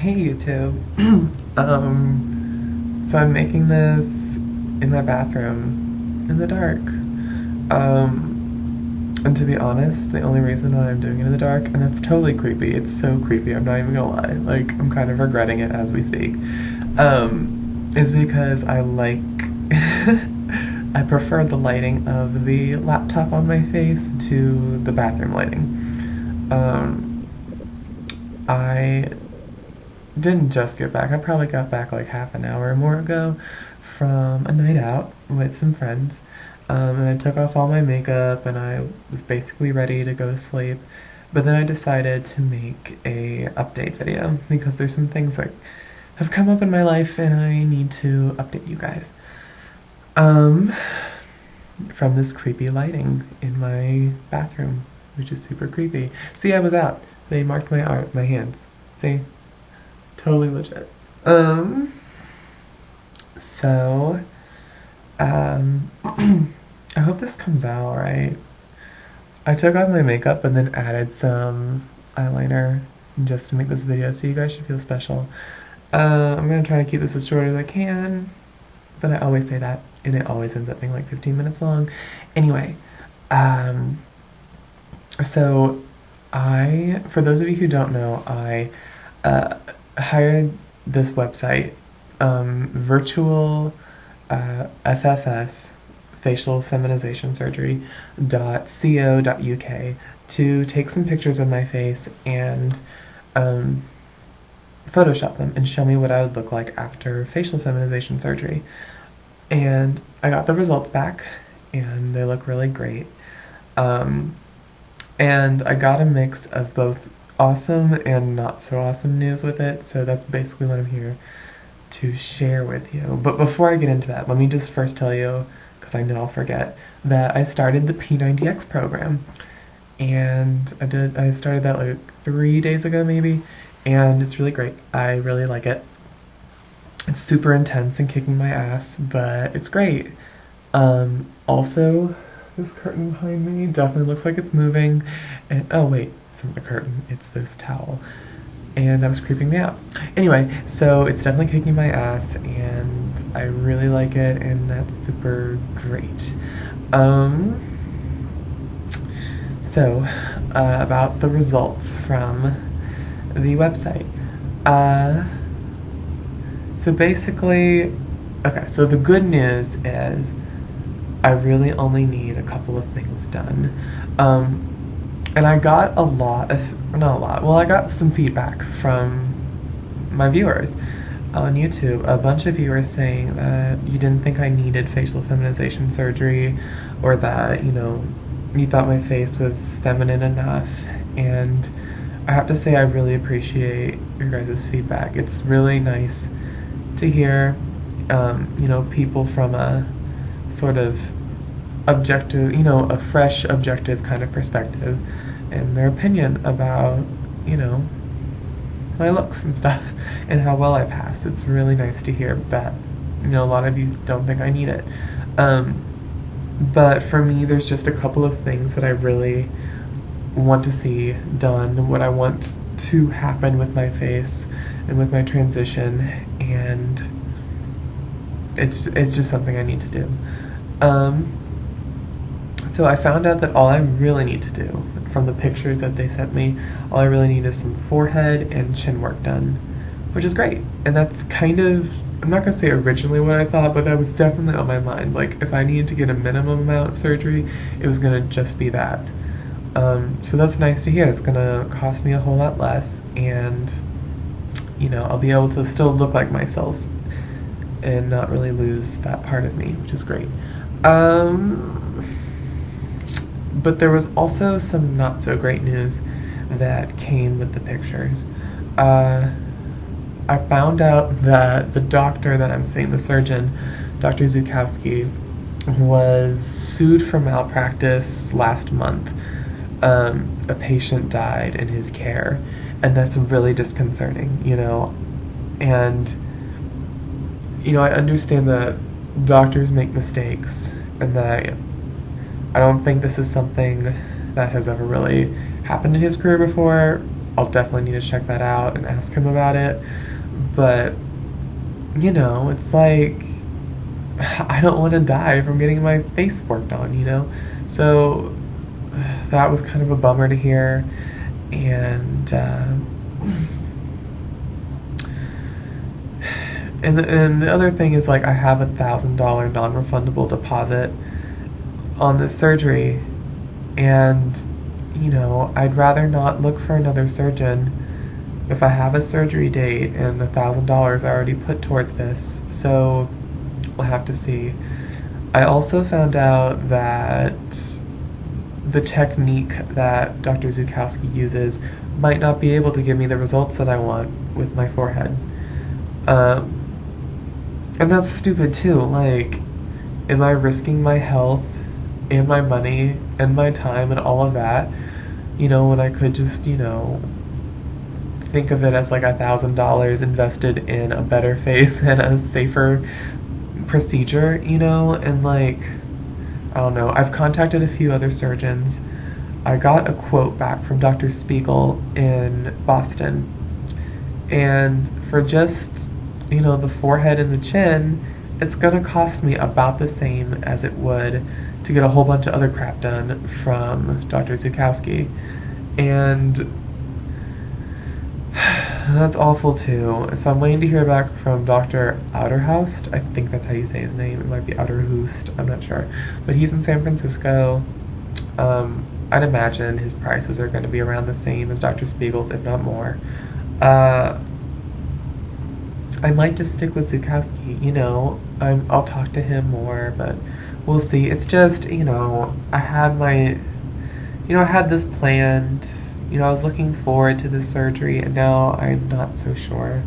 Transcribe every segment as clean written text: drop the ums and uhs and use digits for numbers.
Hey YouTube. So I'm making this in my bathroom in the dark. And to be honest, the only reason why I'm doing it in the dark, and it's totally creepy, it's so creepy, I'm not even gonna lie, like, I'm kind of regretting it as we speak, is because I like, I prefer the lighting of the laptop on my face to the bathroom lighting. I didn't just get back. I probably got back like half an hour or more ago from a night out with some friends. And I took off all my makeup and I was basically ready to go to sleep. But then I decided to make a update video because there's some things that have come up in my life and I need to update you guys. From this creepy lighting in my bathroom, which is super creepy. See, I was out. They marked my hands. See? Totally legit. So, I hope this comes out right. I took off my makeup and then added some eyeliner just to make this video, so you guys should feel special. I'm gonna try to keep this as short as I can, but I always say that, and it always ends up being like 15 minutes long. Anyway, so for those of you who don't know, I hired this website, virtual FFS, facial feminization surgery.co.uk, to take some pictures of my face and Photoshop them and show me what I would look like after facial feminization surgery. And I got the results back, and they look really great. And I got a mix of both awesome and not so awesome news with it, so that's basically what I'm here to share with you. But before I get into that, let me just first tell you, because I know I'll forget, that I started the P90X program. And I started that like 3 days ago maybe, and it's really great. I really like it. It's super intense and kicking my ass, but it's great. Also, this curtain behind me definitely looks like it's moving, and oh wait, it's not the curtain, it's this towel, and that was creeping me out. Anyway, so it's definitely kicking my ass, and I really like it, and that's super great. So, about the results from the website. So basically, okay, so the good news is I really only need a couple of things done. And I got not a lot, well, I got some feedback from my viewers on YouTube. A bunch of viewers saying that you didn't think I needed facial feminization surgery, or that, you know, you thought my face was feminine enough. And I have to say I really appreciate your guys' feedback. It's really nice to hear, you know, people from a sort of objective, you know, a fresh, objective kind of perspective, and their opinion about, you know, my looks and stuff, and how well I pass. It's really nice to hear that, you know, a lot of you don't think I need it. But for me, there's just a couple of things that I really want to see done, what I want to happen with my face and with my transition, and it's just something I need to do. So I found out that all I really need to do, from the pictures that they sent me, all I really need is some forehead and chin work done, which is great. And that's kind of, I'm not gonna say originally what I thought, but that was definitely on my mind. Like, if I needed to get a minimum amount of surgery, it was gonna just be that. So that's nice to hear. It's gonna cost me a whole lot less, and, you know, I'll be able to still look like myself and not really lose that part of me, which is great. But there was also some not so great news that came with the pictures. I found out that the doctor that I'm seeing, the surgeon, Dr. Zukowski, was sued for malpractice last month. A patient died in his care, and that's really disconcerting, you know. And, you know, I understand that doctors make mistakes, and that I don't think this is something that has ever really happened in his career before, I'll definitely need to check that out and ask him about it. But, you know, it's like, I don't want to die from getting my face worked on, you know? So, that was kind of a bummer to hear. And, and the other thing is, like, I have $1,000 non-refundable deposit on this surgery, and you know, I'd rather not look for another surgeon if I have a surgery date and $1,000 I already put towards this. So we'll have to see. I also found out that the technique that Dr. Zukowski uses might not be able to give me the results that I want with my forehead. And that's stupid too. Like, am I risking my health and my money and my time and all of that, you know, when I could just, you know, think of it as like $1,000 invested in a better face and a safer procedure, you know? And like, I don't know, I've contacted a few other surgeons. I got a quote back from Dr. Spiegel in Boston, and for just, you know, the forehead and the chin, it's gonna cost me about the same as it would to get a whole bunch of other crap done from Dr. Zukowski. And that's awful too. So I'm waiting to hear back from Dr. Outerhoust. I think that's how you say his name. It might be Outerhoust. I'm not sure. But he's in San Francisco. I'd imagine his prices are going to be around the same as Dr. Spiegel's, if not more. I might just stick with Zukowski, you know. I'll talk to him more, but we'll see. It's just, you know, I had this planned. You know, I was looking forward to this surgery, and now I'm not so sure.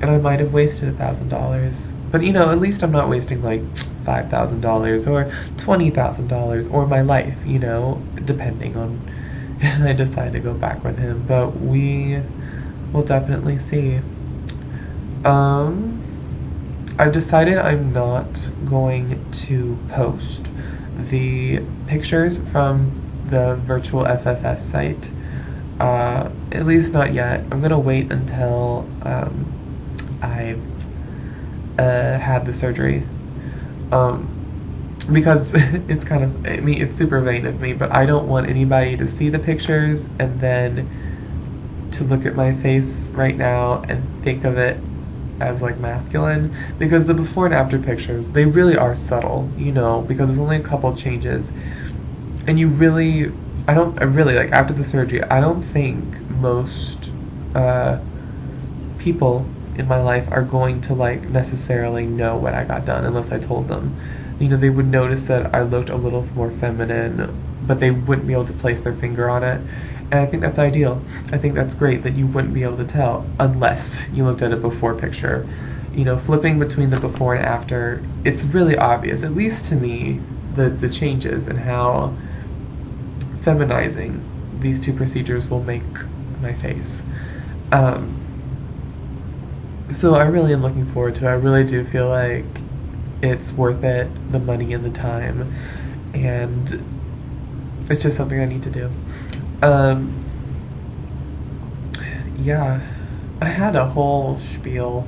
And I might have wasted $1,000. But, you know, at least I'm not wasting, like, $5,000 or $20,000 or my life, you know, depending on if I decide to go back with him. But we will definitely see. I've decided I'm not going to post the pictures from the virtual FFS site. At least not yet. I'm gonna wait until I've had the surgery. Because it's kind of, I mean, it's super vain of me, but I don't want anybody to see the pictures and then to look at my face right now and think of it as like masculine, because the before and after pictures, they really are subtle, you know, because there's only a couple changes, and I really, like, after the surgery, I don't think most people in my life are going to, like, necessarily know what I got done unless I told them. You know, they would notice that I looked a little more feminine, but they wouldn't be able to place their finger on it. And I think that's ideal. I think that's great that you wouldn't be able to tell unless you looked at a before picture. You know, flipping between the before and after, it's really obvious, at least to me, the changes and how feminizing these two procedures will make my face. So I really am looking forward to it. I really do feel like it's worth it, the money and the time, and it's just something I need to do. Yeah, I had a whole spiel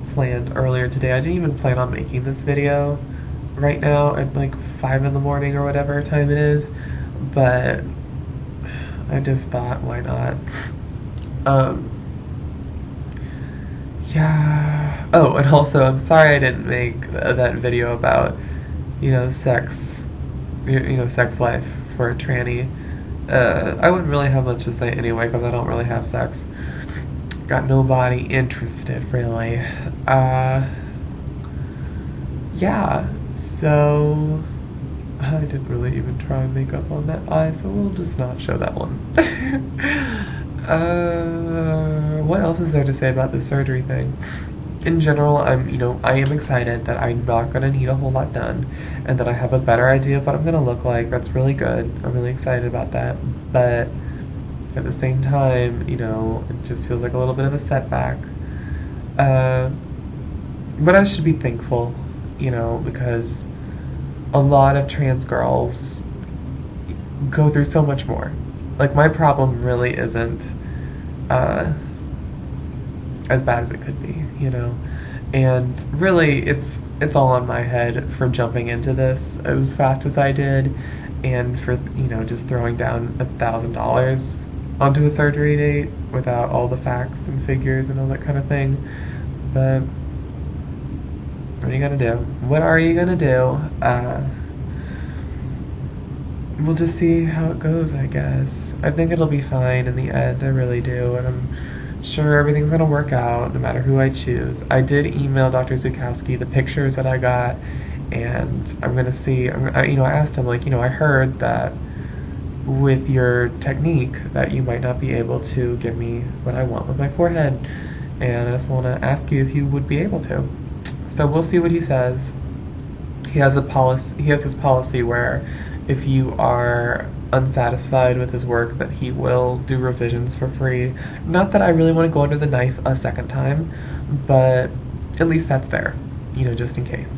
planned earlier today. I didn't even plan on making this video right now at like 5 in the morning or whatever time it is, but I just thought, why not? Yeah. Oh, and also, I'm sorry I didn't make that video about, you know, sex life for a tranny. I wouldn't really have much to say anyway, because I don't really have sex. Got nobody interested, really. Yeah, so I didn't really even try makeup on that eye, so we'll just not show that one. What else is there to say about this surgery thing? In general, I am excited that I'm not going to need a whole lot done, and that I have a better idea of what I'm going to look like. That's really good. I'm really excited about that. But at the same time, you know, it just feels like a little bit of a setback. But I should be thankful, you know, because a lot of trans girls go through so much more. Like, my problem really isn't as bad as it could be, you know. And really, it's all on my head for jumping into this as fast as I did, and for just throwing down $1,000 onto a surgery date without all the facts and figures and all that kind of thing. But what are you gonna do? What are you gonna do? We'll just see how it goes, I guess. I think it'll be fine in the end. I really do, and I'm sure everything's gonna work out no matter who I choose. I did email Dr. Zukowski the pictures that I got, and I'm gonna see. I asked him, like, I heard that with your technique that you might not be able to give me what I want with my forehead, and I just want to ask you if you would be able to. So we'll see what he says. He has his policy where if you are unsatisfied with his work, that he will do revisions for free. Not that I really want to go under the knife a second time, but at least that's there, just in case.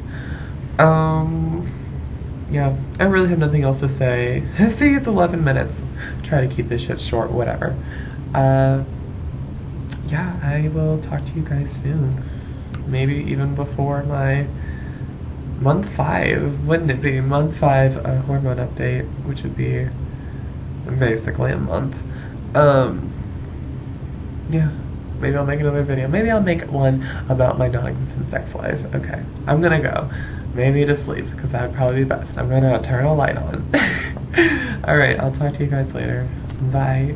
Yeah, I really have nothing else to say. See, it's 11 minutes. Try to keep this shit short, whatever. Yeah, I will talk to you guys soon. Maybe even before my month 5, wouldn't it be? Month 5 hormone update, which would be basically a month. Yeah, maybe I'll make another video. Maybe I'll make one about my non-existent sex life. Okay, I'm gonna go. Maybe to sleep, because that would probably be best. I'm gonna turn a light on. Alright, I'll talk to you guys later. Bye.